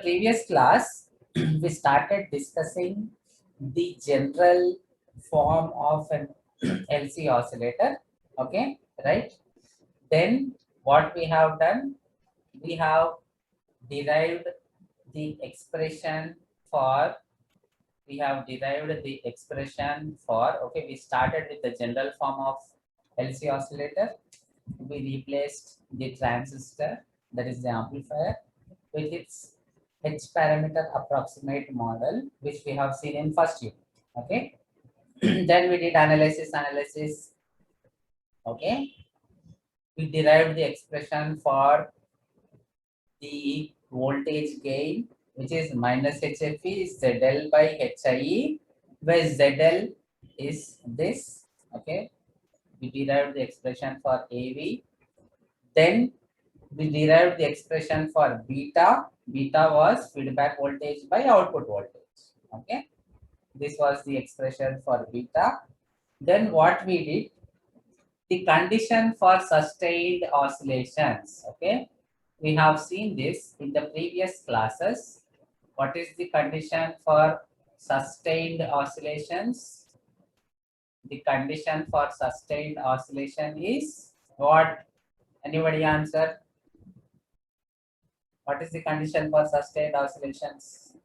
previous class, we started discussing the general form of an LC oscillator. Okay, right? Then what we have done, we have derived the expression for, okay, we started with the general form of LC oscillator. We replaced the transistor, that is the amplifier, with its H parameter approximate model, which we have seen in first unit. Okay. Then we did analysis. Okay. We derived the expression for the voltage gain, which is minus HFE ZL by HIE, where ZL is this. Okay. We derived the expression for AV. Then we derived the expression for beta. Beta was feedback voltage by output voltage. Okay. This was the expression for beta. Then what we did, the condition for sustained oscillations. Okay. We have seen this in the previous classes. What is the condition for sustained oscillations? The condition for sustained oscillation is what? Anybody answer? What is the condition for sustained oscillations?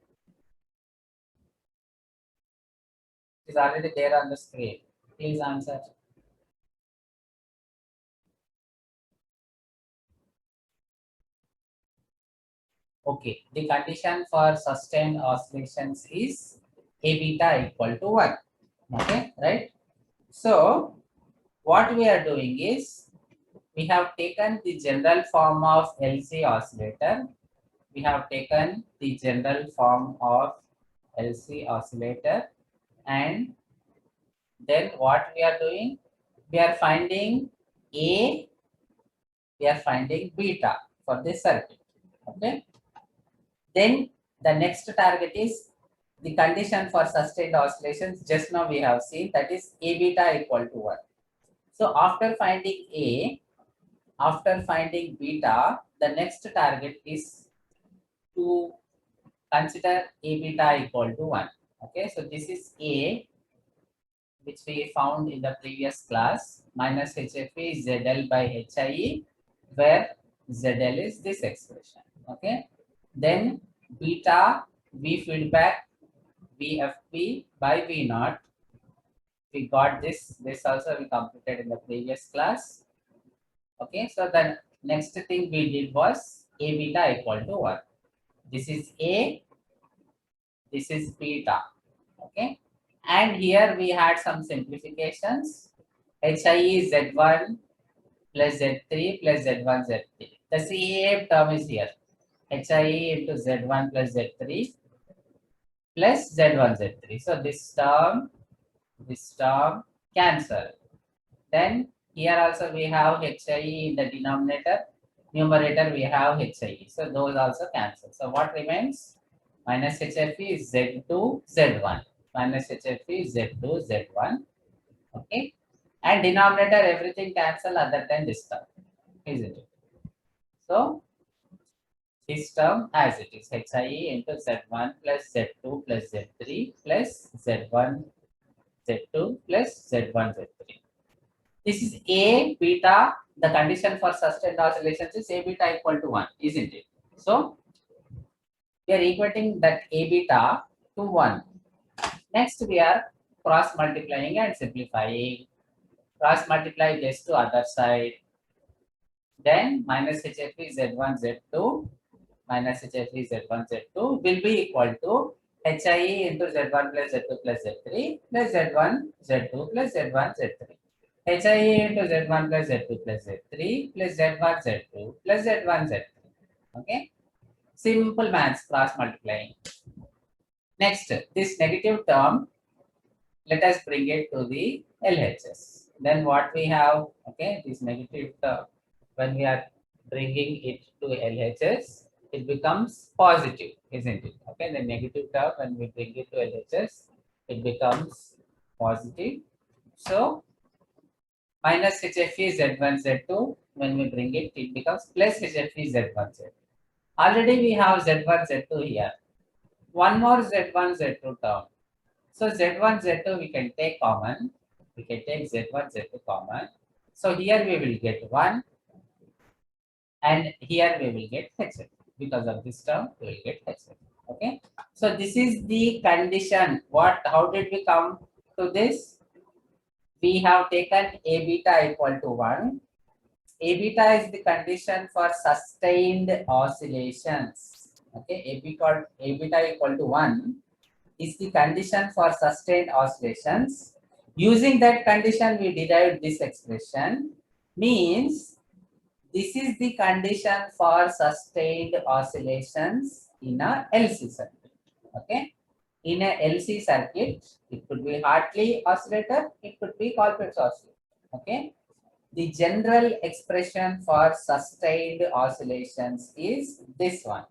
It is already there on the screen. Please answer. Okay, the condition for sustained oscillations is A beta equal to 1. Okay, right? So, what we are doing is, we have taken the general form of LC oscillator. We have taken the general form of LC oscillator, and then what we are doing? We are finding A, we are finding beta for this circuit. Okay. Then the next target is the condition for sustained oscillations. Just now we have seen, that is A beta equal to 1. So after finding A, after finding beta, the next target is to consider A beta equal to 1. Okay, so this is A, which we found in the previous class, minus HFE ZL by HIE, where ZL is this expression. Okay, then beta V feedback VFP by V naught. We got this. This also we completed in the previous class. Okay, so the next thing we did was A beta equal to 1. This is A, this is beta. Okay, and here we had some simplifications. HIE is Z1 plus Z3 plus Z1 Z3. The CAF term is here. HIE into Z1 plus Z3 plus Z1 Z3. So this term cancel. Then here also we have HIE in the denominator. Numerator we have HIE. So those also cancel. So what remains? Minus HFE is Z2 Z1. Minus HFE is Z2 Z1. Okay. And denominator everything cancel other than this term. Isn't it? So this term as it is, HIE into Z1 plus Z2 plus Z3 plus Z1 Z2 plus Z1 Z3. This is A beta. The condition for sustained oscillations is A beta equal to 1, isn't it? So we are equating that A beta to 1. Next we are cross multiplying and simplifying. Cross multiply this to other side. Then minus HFE Z1 Z2 minus HFE Z1 Z2 will be equal to HIE into Z1 plus Z2 plus Z3 plus Z1 Z2 plus Z1 Z3. HIE into Z1 plus Z2 plus Z3 plus Z1 Z2 plus Z1 Z3. Okay. Simple maths, cross multiplying. Next, this negative term, let us bring it to the LHS. Then what we have, okay, this negative term, when we are bringing it to LHS, it becomes positive, isn't it? Okay, the negative term, when we bring it to LHS, it becomes positive. So minus HFE Z1 Z2, when we bring it, it becomes plus HFE Z1 Z2. Already we have Z1, Z2 here. One more Z1, Z2 term. So Z1, Z2 we can take common. We can take Z1, Z2 common. So here we will get 1 and here we will get HF. Because of this term, we will get HF. Okay. So this is the condition. How did we come to this? We have taken A beta equal to 1. A beta is the condition for sustained oscillations. Okay, A beta equal to 1 is the condition for sustained oscillations. Using that condition, we derived this expression. Means this is the condition for sustained oscillations in a LC circuit. Okay, in a LC circuit, it could be Hartley oscillator, it could be Colpitts oscillator. Okay. The general expression for sustained oscillations is this one.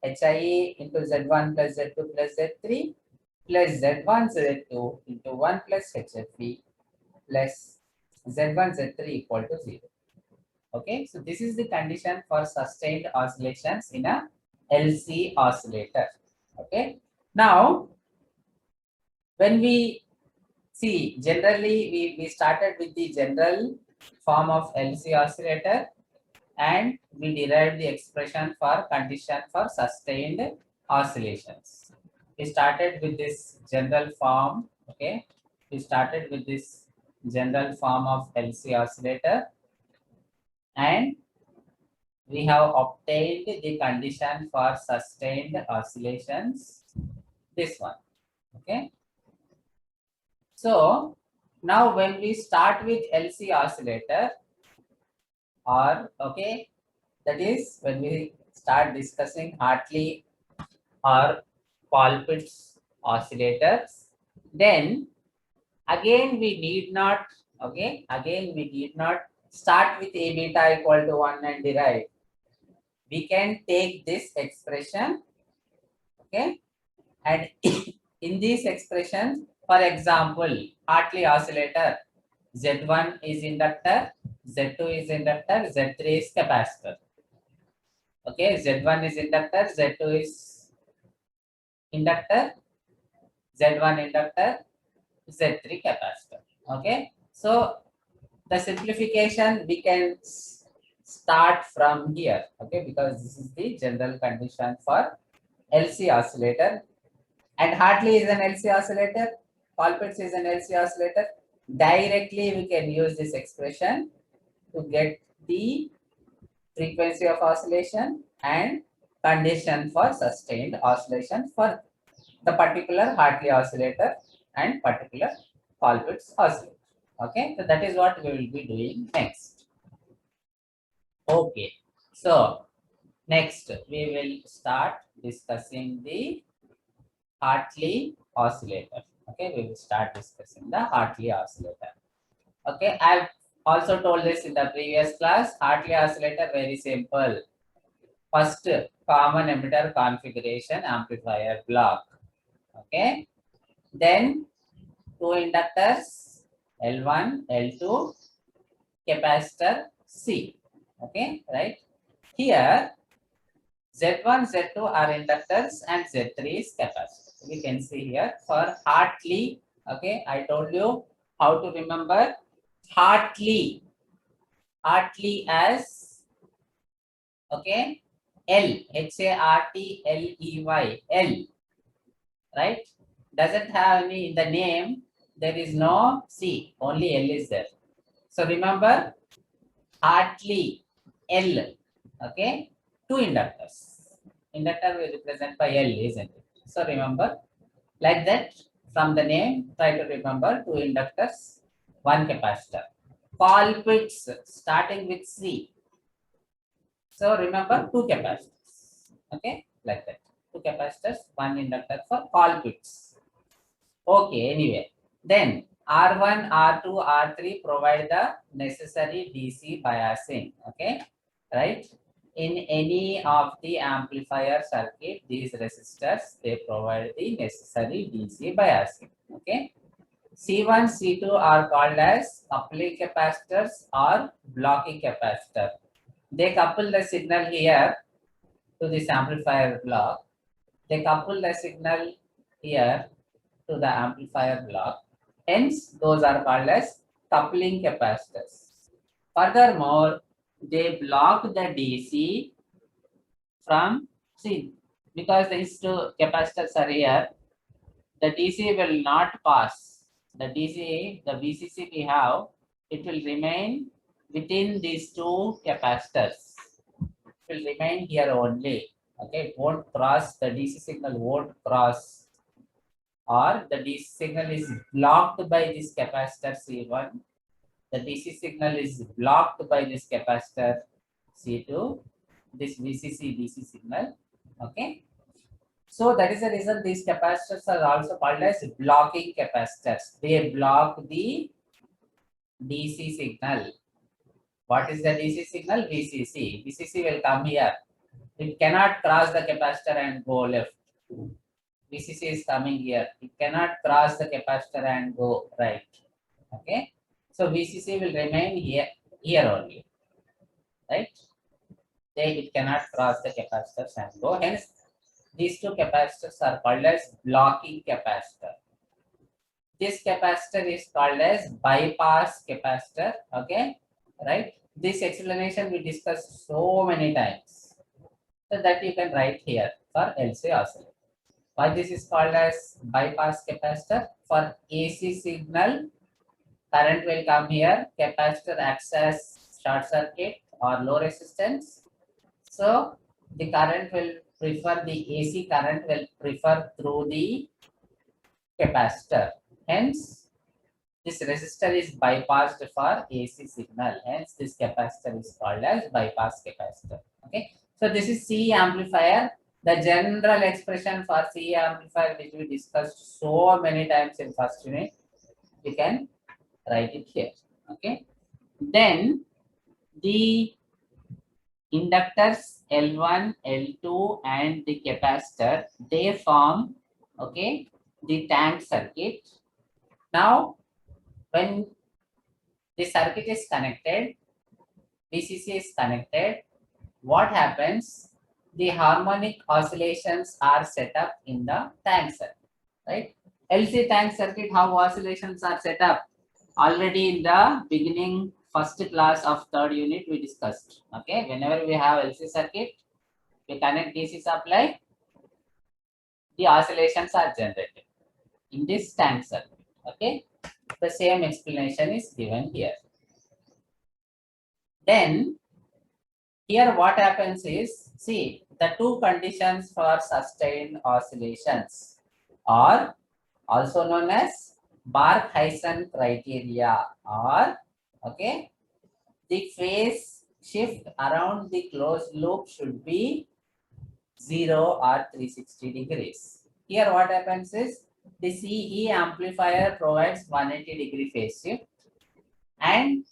HIE into Z1 plus Z2 plus Z3 plus Z1 Z2 into 1 plus HFE plus Z1 Z3 equal to 0. Okay, so this is the condition for sustained oscillations in a LC oscillator. Okay, now when we see generally we started with the general form of LC oscillator and we derived the expression for condition for sustained oscillations. We started with this general form, okay? We started with this general form of LC oscillator and we have obtained the condition for sustained oscillations, this one, okay? So now when we start with LC oscillator, or okay, that is when we start discussing Hartley or Colpitts oscillators, then again we need not, okay, again we need not start with A beta equal to 1 and derive. We can take this expression, okay, and in this expression, for example, Hartley oscillator, Z1 is inductor, Z2 is inductor, Z3 is capacitor. Okay, Z1 is inductor, Z2 is inductor, Z1 inductor, Z3 capacitor. Okay, so the simplification we can start from here. Okay, because this is the general condition for LC oscillator, and Hartley is an LC oscillator, Colpitts is an LC oscillator. Directly we can use this expression to get the frequency of oscillation and condition for sustained oscillation for the particular Hartley oscillator and particular Colpitts oscillator. Okay, so that is what we will be doing next. Okay, so next we will start discussing the Hartley oscillator. Okay, we will start discussing the Hartley oscillator. Okay, I've also told this in the previous class. Hartley oscillator very simple. First, common emitter configuration amplifier block. Okay, then two inductors L1, L2, capacitor C. Okay, right? Here Z1, Z2 are inductors and Z3 is capacitor. We can see here for Hartley. Okay, I told you how to remember Hartley. Hartley as, okay, L, Hartley, L, right? Doesn't have any in the name. There is no C, only L is there. So remember Hartley, L, okay, two inductors. Inductor will represent by L, isn't it? So remember like that from the name, try to remember two inductors, one capacitor. Colpitts starting with C. So remember two capacitors. Okay, like that. Two capacitors, one inductor for Colpitts. Okay, anyway. Then R1, R2, R3 provide the necessary DC biasing. Okay, right? In any of the amplifier circuit, these resistors, they provide the necessary DC biasing. Okay. C1, C2 are called as coupling capacitors or blocking capacitor. They couple the signal here to this amplifier block. They couple the signal here to the amplifier block. Hence, those are called as coupling capacitors. Furthermore, they block the DC from, see, because these two capacitors are here, the DC will not pass. The DC, the VCC we have, it will remain within these two capacitors. It will remain here only. Okay, it won't cross, the DC signal won't cross, or the DC signal is blocked by this capacitor C1. The DC signal is blocked by this capacitor C2, this VCC DC signal. Okay. So that is the reason these capacitors are also called as blocking capacitors. They block the DC signal. What is the DC signal? VCC. VCC will come here. It cannot cross the capacitor and go left. VCC is coming here. It cannot cross the capacitor and go right. Okay. So VCC will remain here only. Right? It cannot cross the capacitors and go. Hence, these two capacitors are called as blocking capacitor. This capacitor is called as bypass capacitor. Okay, right? This explanation we discussed so many times, so that you can write here for LC oscillator. Why this is called as bypass capacitor? For AC signal, current will come here. Capacitor acts as short circuit or low resistance. So the current will prefer, the AC current will prefer through the capacitor. Hence, this resistor is bypassed for AC signal. Hence, this capacitor is called as bypass capacitor. Okay. So this is C amplifier. The general expression for C amplifier, which we discussed so many times in first unit, you can write it here. Okay. Then the inductors L1, L2, and the capacitor, they form, okay, the tank circuit. Now, when the circuit is connected, VCC is connected, what happens? The harmonic oscillations are set up in the tank circuit, right? LC tank circuit, how oscillations are set up? Already in the beginning, first class of third unit, we discussed. Okay, whenever we have LC circuit, we connect DC supply, the oscillations are generated in this tank circuit. Okay, the same explanation is given here. Then here what happens is, see, the two conditions for sustained oscillations are also known as Bark-Hyson criteria, or okay, the phase shift around the closed loop should be 0 or 360 degrees. Here what happens is, the CE amplifier provides 180-degree phase shift, and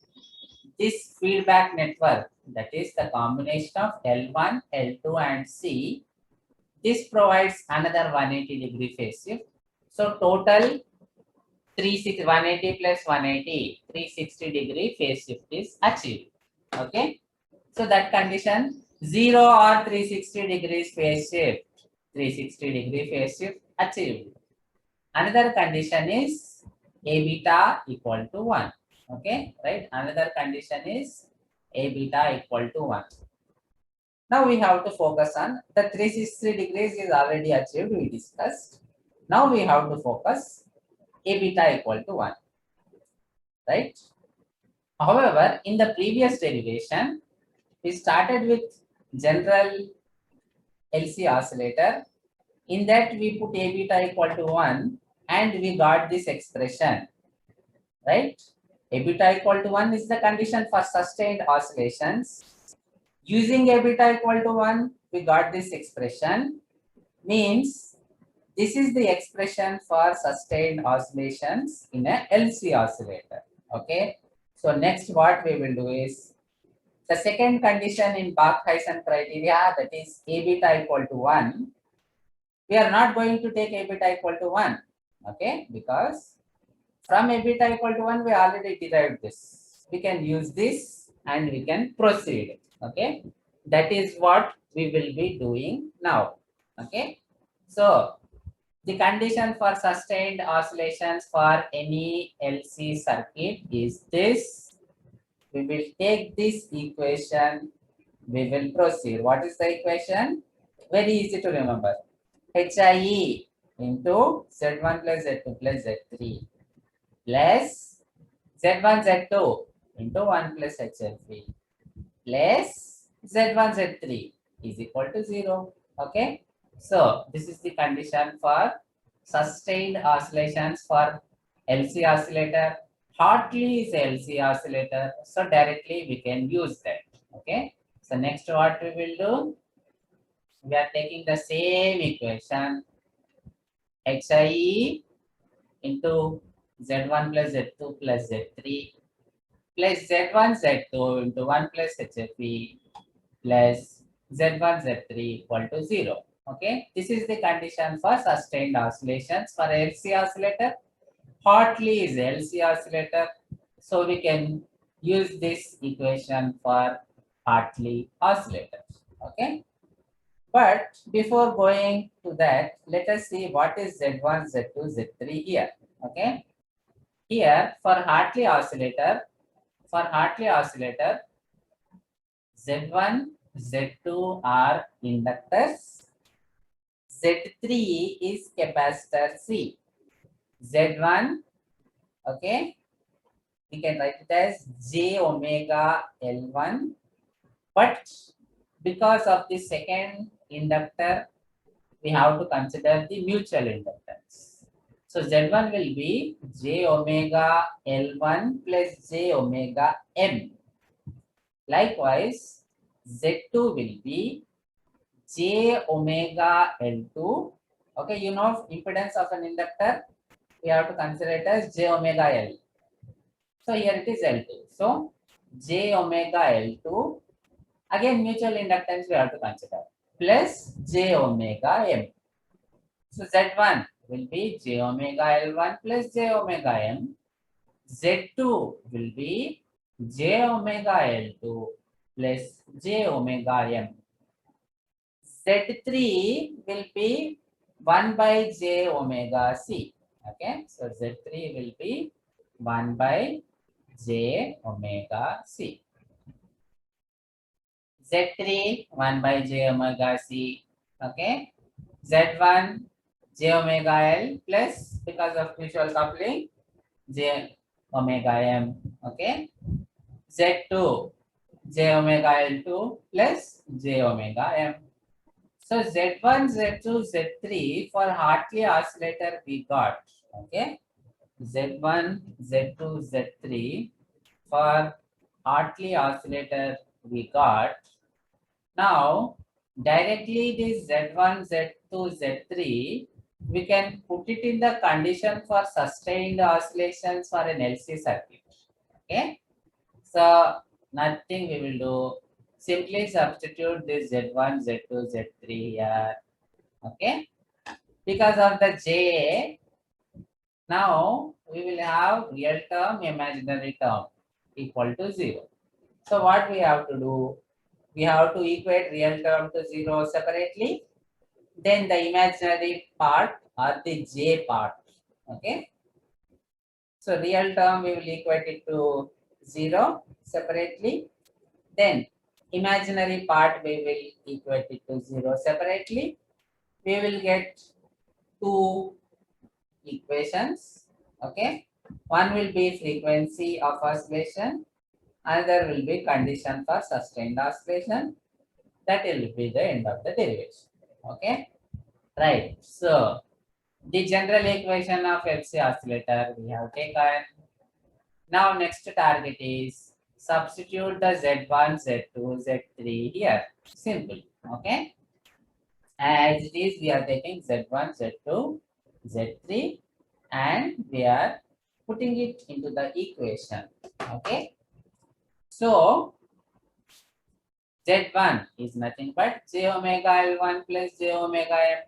this feedback network, that is the combination of L1, L2, and C, this provides another 180-degree phase shift. So total 180 plus 180, 360-degree phase shift is achieved. Okay. So that condition, 0 or 360 degrees phase shift, 360-degree phase shift achieved. Another condition is A beta equal to 1. Okay, right? Another condition is A beta equal to 1. Now we have to focus on the 360 degrees is already achieved, we discussed. Now we have to focus A beta equal to 1. Right? However, in the previous derivation, we started with general LC oscillator. In that we put A beta equal to 1 and we got this expression. Right? A beta equal to 1 is the condition for sustained oscillations. Using A beta equal to 1, we got this expression. Means this is the expression for sustained oscillations in a LC oscillator. Okay. So next what we will do is, the second condition in Bark-Hyson criteria, that is A beta equal to 1. We are not going to take A beta equal to 1. Okay. Because from A beta equal to 1, we already derived this. We can use this and we can proceed. Okay. That is what we will be doing now. Okay. So the condition for sustained oscillations for any LC circuit is this. We will take this equation. We will proceed. What is the equation? Very easy to remember. HIE into Z1 plus Z2 plus Z3 plus Z1 Z2 into 1 plus HFV plus Z1 Z3 is equal to 0. Okay. So this is the condition for sustained oscillations for LC oscillator. Hartley is LC oscillator. So directly we can use that. Okay. So next what we will do? We are taking the same equation HIE into Z1 plus Z2 plus Z3 plus Z1 Z2 into 1 plus HFE plus Z1 Z3 equal to 0. Okay, this is the condition for sustained oscillations for LC oscillator. Hartley is LC oscillator, so we can use this equation for Hartley oscillator. Okay, but before going to that, let us see what is Z1, Z2, Z3 here. Okay, here for Hartley oscillator, Z1, Z2 are inductors. Z3 is capacitor C. Z1, okay, we can write it as J omega L1. But because of the second inductor, we have to consider the mutual inductance. So Z1 will be J omega L1 plus J omega M. Likewise, Z2 will be J omega L2. Okay, you know impedance of an inductor, we have to consider it as J omega L. So here it is L2. So J omega L2, again mutual inductance we have to consider, plus J omega M. So Z1 will be J omega L1 plus J omega M. Z2 will be J omega L2 plus J omega M. Z3 will be 1 by J omega C. Okay, so Z3 will be 1 by J omega C. Z3 1 by J omega C. Okay, Z1 J omega L plus, because of mutual coupling, J omega M. Okay, Z2 J omega L2 plus J omega M. So Z1, Z2, Z3 for Hartley oscillator we got. Okay, Z1, Z2, Z3 for Hartley oscillator we got. Now directly this Z1, Z2, Z3 we can put it in the condition for sustained oscillations for an LC circuit. Okay, so nothing we will do. Simply substitute this Z1, Z2, Z3 here. Okay, because of the J, now we will have real term, imaginary term equal to 0. So what we have to do? We have to equate real term to 0 separately. Then the imaginary part or the J part. Okay. So real term we will equate it to 0 separately. Then imaginary part we will equate it to 0 separately. We will get two equations. Okay, one will be frequency of oscillation, another will be condition for sustained oscillation. That will be the end of the derivation. Okay, right. So the general equation of LC oscillator we have taken. Now next target is substitute the Z1, Z2, Z3 here. Simple. Okay, as it is we are taking Z1, Z2, Z3 and we are putting it into the equation. Okay, so Z1 is nothing but J omega L1 plus J omega M.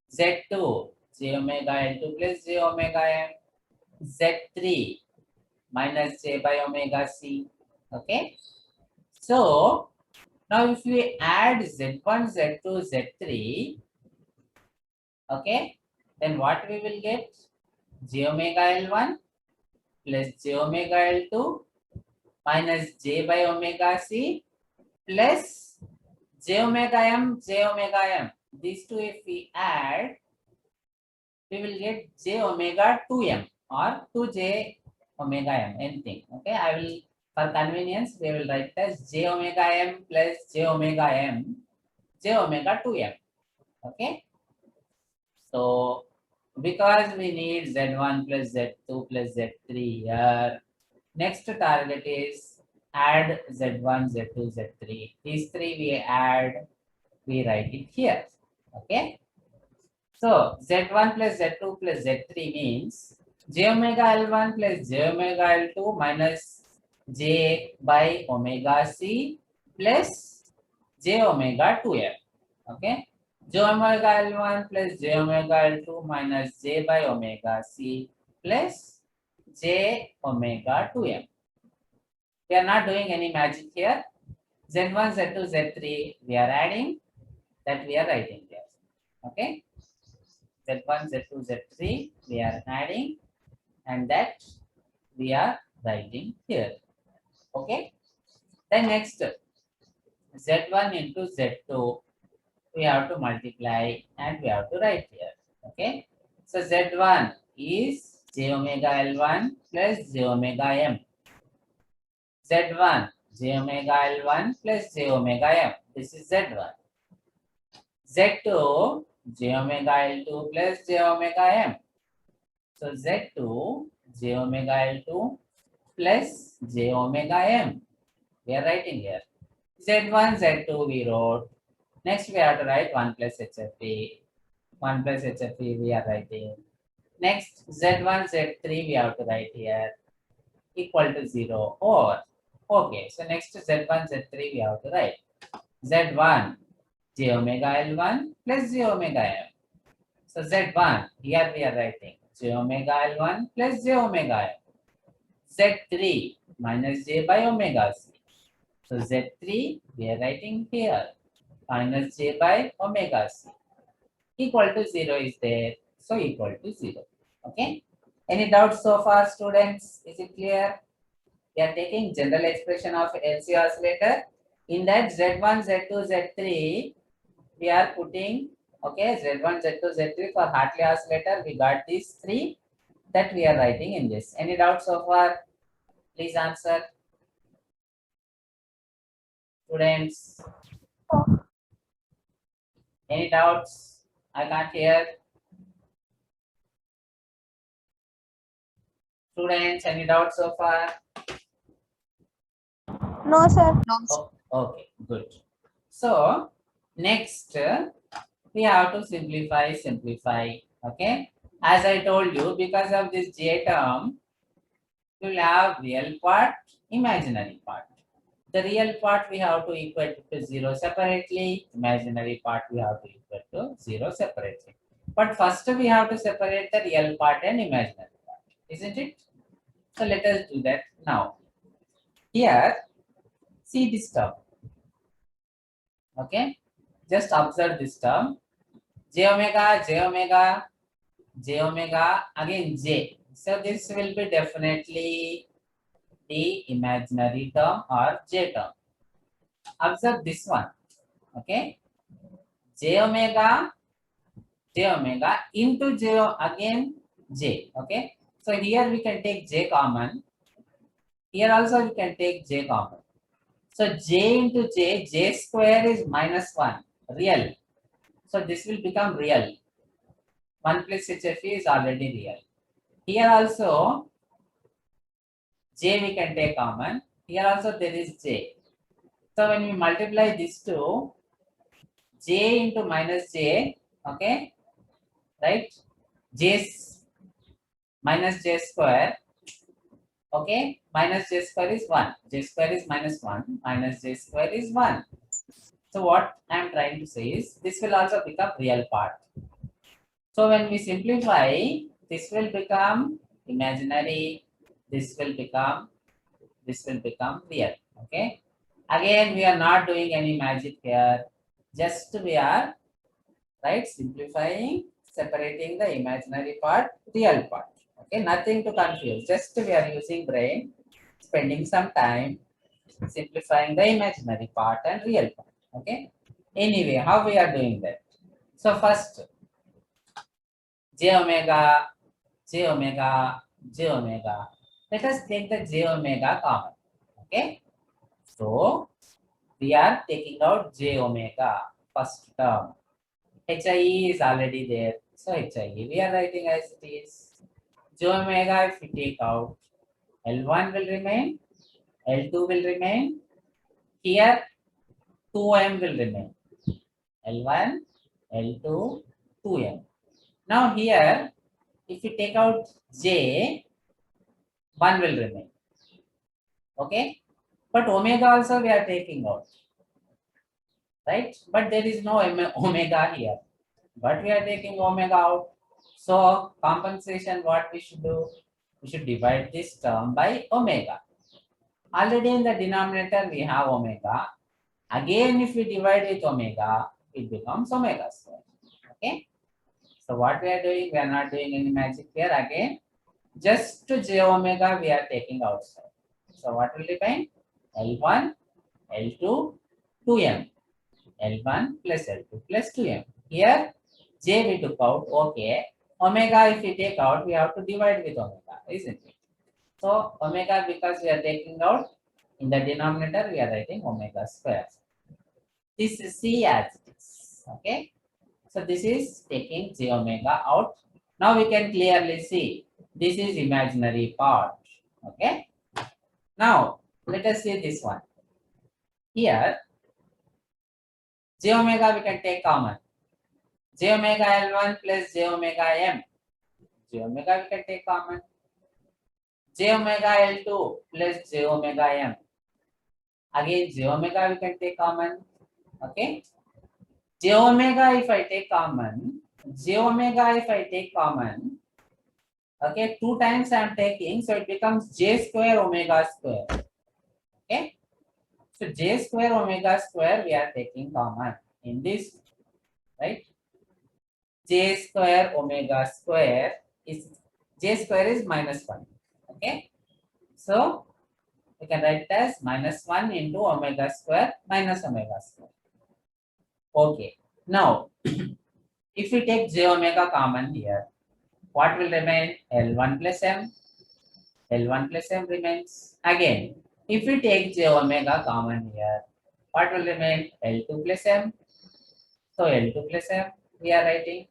Z2 J omega L2 plus J omega M. Z3 minus J by omega C. Okay, so Now if we add Z1, Z2, Z3, okay, then what we will get? J omega L1 plus J omega L2 minus J by omega C plus J omega M, J omega M. These two if we add, we will get J omega 2M or 2J omega M, anything. Okay, I will, for convenience, we will write as J omega M plus J omega M, J omega 2M. Okay, so because we need Z1 plus Z2 plus Z3 here, next target is add Z1, Z2, Z3. These three we add, we write it here. Okay. So Z1 plus Z2 plus Z3 means J omega L1 plus J omega L2 minus J by omega C plus J omega 2F. Okay. J omega L1 plus J omega L2 minus J by omega C plus J omega 2M. We are not doing any magic here. Z1, Z2, Z3 we are adding, that we are writing here. Okay. Z1, Z2, Z3 we are adding, and that we are writing here. Okay. Then next Z1 into Z2 we have to multiply and we have to write here. Okay. So Z1 is J omega L1 plus J omega M. Z1 J omega L1 plus J omega M. This is Z1. Z2 J omega L2 plus J omega M. So Z2 J omega L2 plus J omega M. We are writing here. Z1, Z2 we wrote. Next we have to write 1 plus HFP. 1 plus HFP we are writing. Next Z1, Z3 we have to write here equal to 0 or, okay, so next Z1, Z3 we have to write. Z1 J omega L1 plus J omega M. So Z1, here we are writing J omega L1 plus J omega M. Z3 minus J by omega C. So Z3 we are writing here minus J by omega C. Equal to 0 is there, so equal to 0. Okay. Any doubts so far, students? Is it clear? We are taking general expression of LC oscillator. In that Z1, Z2, Z3, we are putting, okay, Z1, Z2, Z3 for Hartley oscillator. We got these three that we are writing in this. Any doubts so far? Please answer. Students, any doubts? I can't hear. Students, any doubts so far? No, sir. Oh, okay, good. So next we have to simplify. Okay. As I told you, because of this J term, we will have real part, imaginary part. The real part we have to equate to 0 separately. Imaginary part we have to equate to 0 separately. But first we have to separate the real part and imaginary part, isn't it? So let us do that now. Here, see this term. Okay, just observe this term. J omega, J omega, J omega, again J. So this will be definitely the imaginary term or J term. Observe this one. Okay, J omega into J again J. Okay, so here we can take J common. Here also we can take J common. So J into J, J square is -1, real. So this will become real. 1 plus HFE is already real. Here also J we can take common. Here also there is J. So when we multiply these two, J into minus J, okay, right? J minus J square, okay, minus J square is 1. J square is -1, minus J square is 1. So what I am trying to say is this will also become real part. So when we simplify, this will become imaginary, this will become real. Okay. Again, we are not doing any magic here. Just we are, right, simplifying, separating the imaginary part, real part. Okay, nothing to confuse. Just we are using brain, spending some time simplifying the imaginary part and real part. Okay. Anyway, how we are doing that? So first, j omega, j omega, j omega. Let us take the j omega common. Okay. So we are taking out j omega first term. HIE is already there. So HIE we are writing as it is. J omega if we take out, L1 will remain, L2 will remain. Here 2m will remain. L1, L2, 2m. Now here, if we take out j, 1 will remain. Okay. But omega also we are taking out. Right? But there is no omega here. But we are taking omega out. So compensation, what we should do? We should divide this term by omega. Already in the denominator we have omega. Again, if we divide with omega, it becomes omega square. Okay. So what we are doing? We are not doing any magic here. Again, just to j omega we are taking outside. So what will remain? L1, L2, 2m. L1 plus L2 plus 2m. Here, j we took out. Okay. Omega, if we take out, we have to divide with omega, isn't it? So omega, because we are taking out, in the denominator, we are writing omega square. This is C as it is. Okay. So this is taking j omega out. Now we can clearly see this is imaginary part. Okay. Now let us see this one. Here j omega we can take common. J omega L1 plus j omega M. J omega we can take common. J omega L2 plus j omega M. Again j omega we can take common. Okay. J omega if I take common. J omega if I take common. Okay, 2 times I am taking, so it becomes j square omega square. Okay, so j square omega square we are taking common in this, right? J square omega square is, j square is -1. Okay, so we can write it as -1 into omega square minus omega square. Okay, now if we take j omega common here, what will remain? L1 plus m. L1 plus m remains. Again, if we take j omega common here, what will remain? L2 plus m. So L2 plus m, we are writing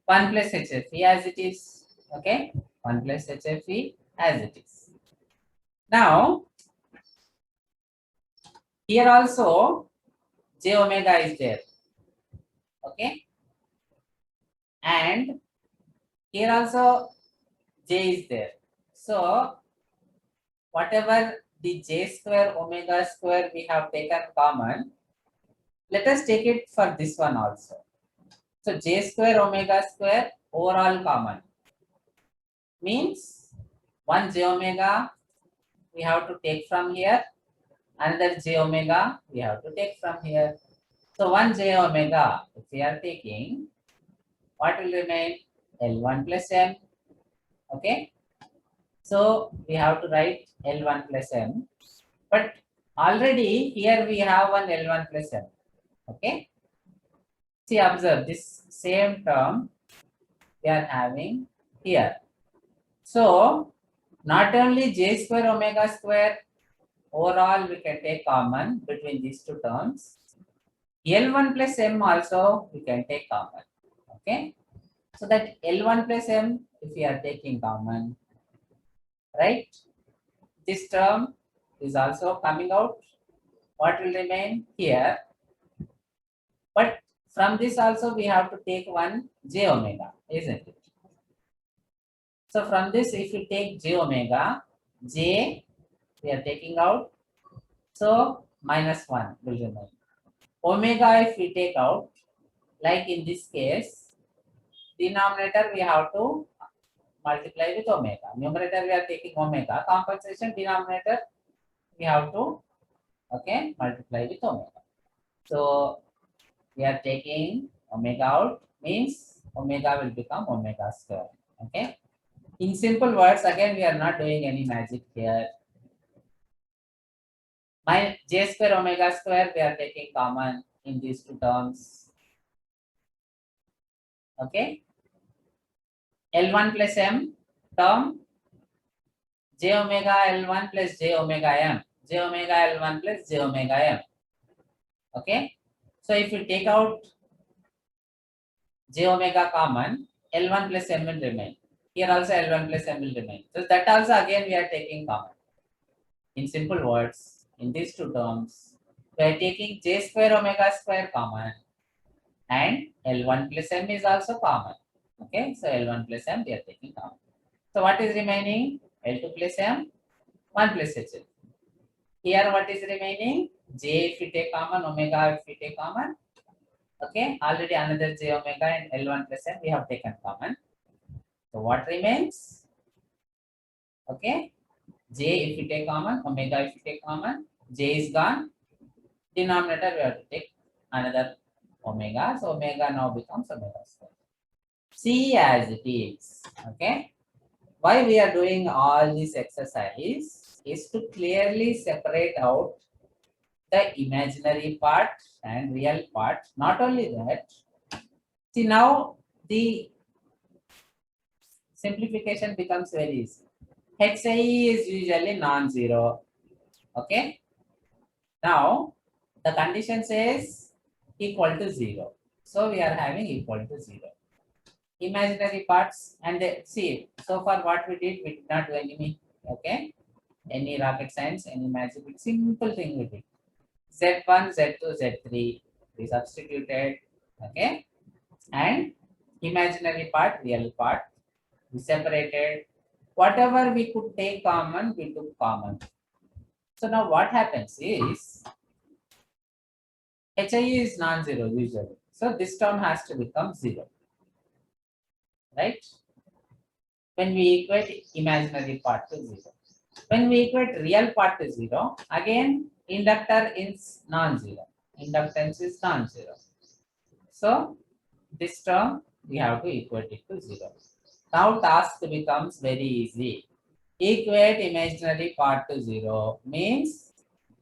1 plus HFE as it is. Okay, 1 plus HFE as it is. Now, here also j omega is there. Okay, and here also j is there. So, whatever the j square omega square we have taken common, let us take it for this one also. So j square omega square overall common means 1 j omega we have to take from here, another j omega we have to take from here. So 1 j omega if we are taking, what will remain? L1 plus m. Okay. So we have to write L1 plus m. But already here we have one L1 plus m. Okay. See, observe this same term we are having here. So not only j square omega square, overall we can take common between these two terms. L1 plus m also we can take common. Okay. So that L1 plus m, if we are taking common, right? This term is also coming out. What will remain here? But from this also we have to take one j omega, isn't it? So from this, if we take j omega, j we are taking out. So -1 will remain. Omega if we take out, like in this case, denominator we have to multiply with omega. Numerator we are taking omega. Compensation denominator we have to Okay, multiply with omega. So we are taking omega out, means omega will become omega square. Okay. In simple words, again, we are not doing any magic here. My j square omega square, we are taking common in these two terms. Okay. L1 plus m term, j omega L1 plus j omega m. J omega L1 plus j omega m. Okay. So if you take out j omega common, L1 plus m will remain. Here also L1 plus m will remain. So that also again we are taking common. In simple words, in these two terms, we are taking j square omega square common and L1 plus m is also common. Okay, so L1 plus m we are taking common. So what is remaining? L2 plus m, 1 plus HL. Here what is remaining? J if we take common, omega if we take common. Okay, already another j omega and L1 plus m we have taken common. So what remains? Okay, j if we take common, omega if we take common, j is gone. Denominator we have to take another omega. So omega now becomes omega square. See as it is. Okay. Why we are doing all this exercise is to clearly separate out the imaginary part and real part. Not only that, see now the simplification becomes very easy. HIE is usually non-zero. Okay. Now the condition says equal to 0. So we are having equal to 0. Imaginary parts and see, so far what we did not do any rocket science, any magic, simple thing we did. Z1, Z2, Z3, we substituted, okay, and imaginary part, real part, we separated. Whatever we could take common, we took common. So now what happens is HIE is non-zero usually. So this term has to become 0. Right? When we equate imaginary part to 0. When we equate real part to 0, again inductor is non-zero. Inductance is non-zero. So this term we have to equate it to 0. Now task becomes very easy. Equate imaginary part to 0 means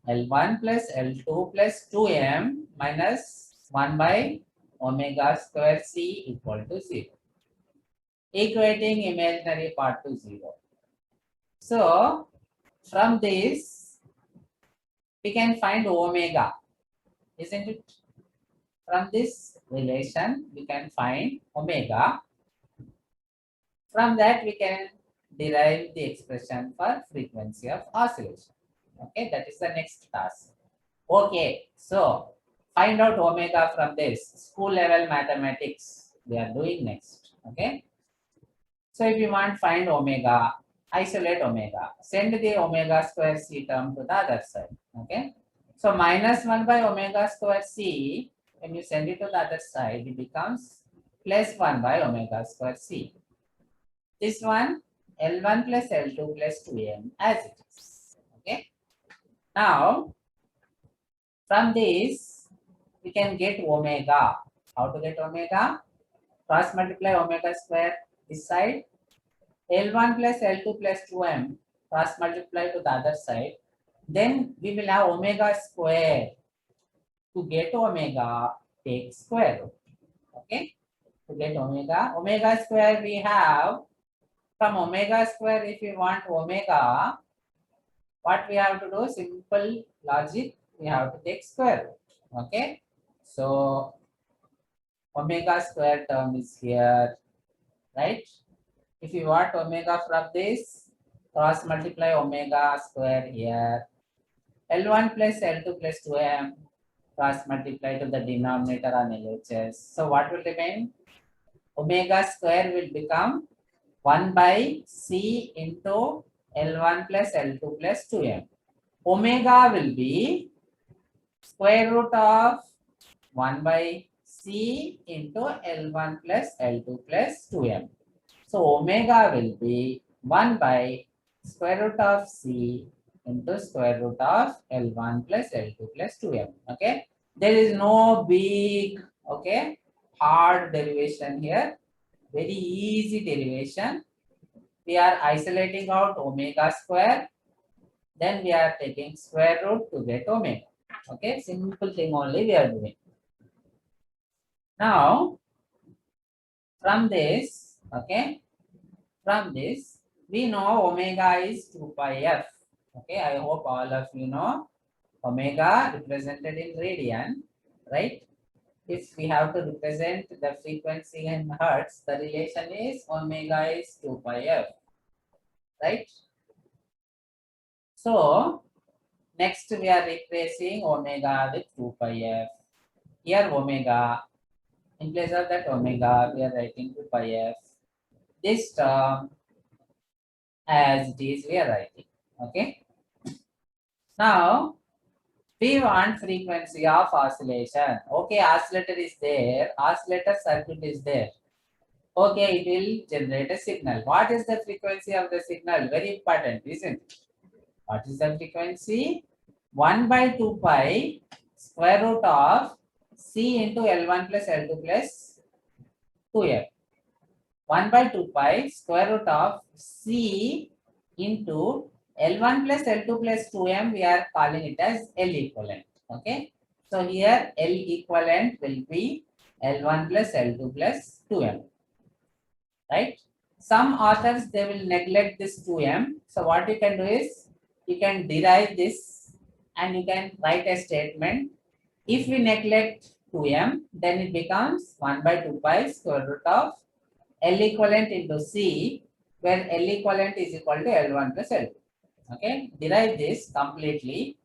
L1 plus L2 plus 2m minus 1 by omega square c equal to 0. Equating imaginary part to 0. So from this we can find omega, isn't it? From this relation we can find omega. From that we can derive the expression for frequency of oscillation. Okay, that is the next task. Okay, so find out omega from this. School level mathematics we are doing next. Okay. So if you want find omega, isolate omega. Send the omega square c term to the other side. Okay. So minus 1 by omega square c, when you send it to the other side, it becomes plus 1 by omega square c. This one, L1 plus L2 plus 2m as it is. Okay. Now, from this, we can get omega. How to get omega? Cross multiply omega square this side. L1 plus L2 plus 2m cross multiply to the other side. Then we will have omega square. To get omega, take square root. Okay. To get omega, omega square we have. From omega square, if we want omega, what we have to do? Simple logic. We have to take square root. Okay. So omega square term is here, right? If you want omega from this, cross multiply omega square here. L1 plus L2 plus 2m cross multiply to the denominator on LHS. So what will remain? Omega square will become 1 by c into L1 plus L2 plus 2m. Omega will be square root of 1 by c into L1 plus L2 plus 2m. So omega will be 1 by square root of c into square root of L1 plus L2 plus 2m. Okay, there is no big, okay, hard derivation here, very easy derivation. We are isolating out omega square, then we are taking square root to get omega. Okay, simple thing only we are doing. Now from this, okay, from this we know omega is 2 pi f. Okay, I hope all of you know omega represented in radian, right? If we have to represent the frequency in hertz, the relation is omega is 2 pi f, right? So next we are replacing omega with 2 pi f. Here omega, in place of that omega, we are writing 2 pi f. This term as it is we are writing. Okay. Now we want frequency of oscillation. Okay, oscillator is there, oscillator circuit is there. Okay, it will generate a signal. What is the frequency of the signal? Very important, isn't it? What is the frequency? 1 by 2 pi square root of C into L1 plus L2 plus 2M. 1 by 2 pi square root of C into L1 plus L2 plus 2M, we are calling it as L equivalent. Okay. So here L equivalent will be L1 plus L2 plus 2M. Right? Some authors, they will neglect this 2M. So what you can do is, you can derive this and you can write a statement. If we neglect 2M, then it becomes 1 by 2 pi square root of L equivalent into C, where L equivalent is equal to L1 plus L2. Okay, derive this completely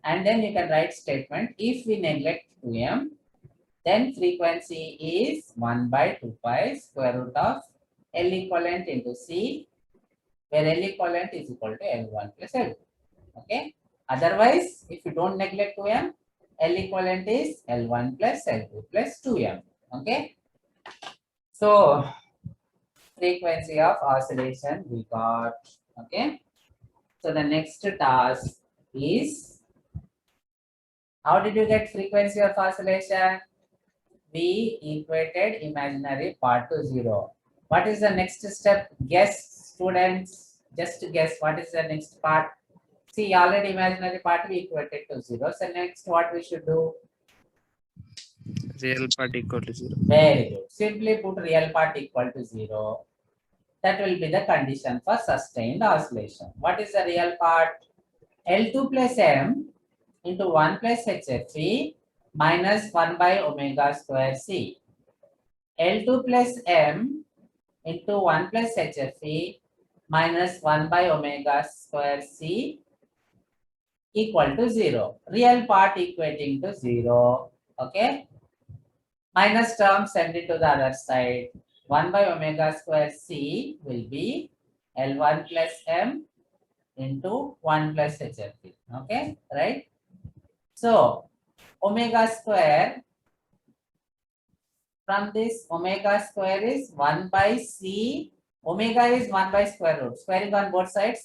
and then you can write statement. If we neglect 2M, then frequency is 1 by 2 pi square root of L equivalent into C, where L equivalent is equal to L1 plus L2. Okay. Otherwise, if you don't neglect 2M, L equivalent is L1 plus L2 plus 2M. Okay. So frequency of oscillation we got. Okay. So the next task is, how did you get frequency of oscillation? We equated imaginary part to 0. What is the next step? Guess, students. Just guess what is the next part. See, already imaginary part we equated to 0. So next what we should do? Real part equal to 0. Very good. Simply put real part equal to 0. That will be the condition for sustained oscillation. What is the real part? L2 plus M into 1 plus HFE minus 1 by omega square C. L2 plus M into 1 plus HFE minus 1 by omega square C equal to 0. Real part equating to 0. Okay. Minus term send it to the other side. 1 by omega square C will be L1 plus M into 1 plus HFE. Okay. Right. So omega square, from this omega square is 1 by C. Omega is 1 by square root. Squaring on both sides,